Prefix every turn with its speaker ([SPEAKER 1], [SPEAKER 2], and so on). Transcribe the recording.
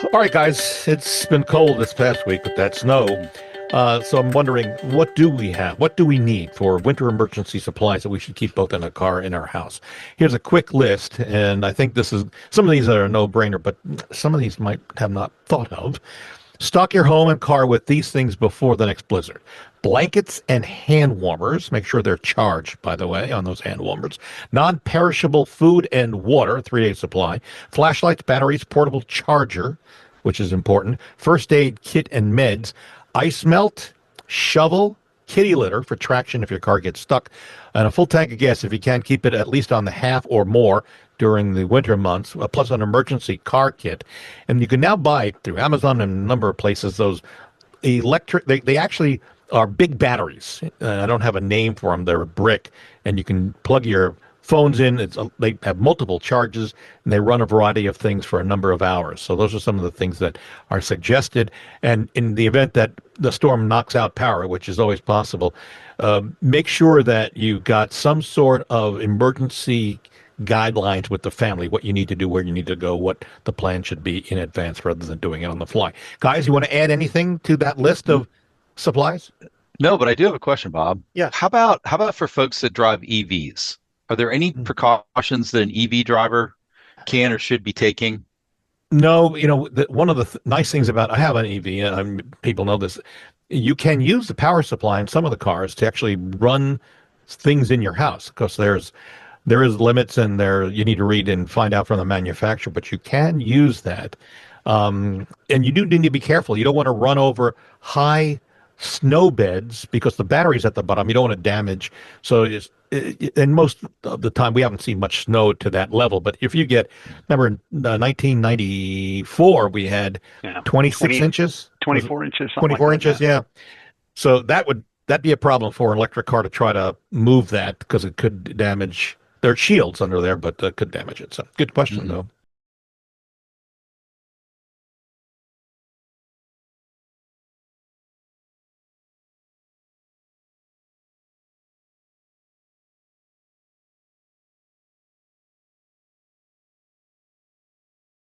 [SPEAKER 1] All right, guys, it's been cold this past week with that snow. So I'm wondering, what do we have? What do we need for winter emergency supplies that we should keep both in a car and in our house? Here's a quick list, and I think this is some of these are a no-brainer, but some of these might have not thought of. Stock your home and car with these things before the next blizzard. Blankets and hand warmers. Make sure they're charged, by the way, on those hand warmers. Non-perishable food and water, 3-day supply. Flashlights, batteries, portable charger, which is important. First aid kit and meds. Ice melt, shovel, kitty litter for traction if your car gets stuck, and a full tank of gas if you can keep it at least on the half or more during the winter months, plus an emergency car kit. And you can now buy through Amazon and a number of places those electric, they actually are big batteries. I don't have a name for them. They're a brick, and you can plug your phones in. They have multiple charges, and they run a variety of things for a number of hours. So those are some of the things that are suggested. And in the event that the storm knocks out power, which is always possible, make sure that you got some sort of emergency guidelines with the family, what you need to do, where you need to go, what the plan should be in advance rather than doing it on the fly. Guys, you want to add anything to that list of supplies?
[SPEAKER 2] No, but I do have a question, Bob.
[SPEAKER 1] Yeah.
[SPEAKER 2] How about for folks that drive EVs? Are there any precautions that an EV driver can or should be taking?
[SPEAKER 1] No, one of the nice things about I have an EV, people know this. You can use the power supply in some of the cars to actually run things in your house because there is limits and there you need to read and find out from the manufacturer, but you can use that. And you do need to be careful. You don't want to run over high snow beds because the battery's at the bottom. You don't want to damage. So and most of the time we haven't seen much snow to that level. But if you remember in 1994, we had
[SPEAKER 3] Yeah.
[SPEAKER 1] 26
[SPEAKER 3] 20
[SPEAKER 1] inches,
[SPEAKER 3] 24 inches, something
[SPEAKER 1] 24
[SPEAKER 3] like that.
[SPEAKER 1] inches. Yeah. So that'd be a problem for an electric car to try to move that because it could damage their shields under there, but could damage it. So good question, though.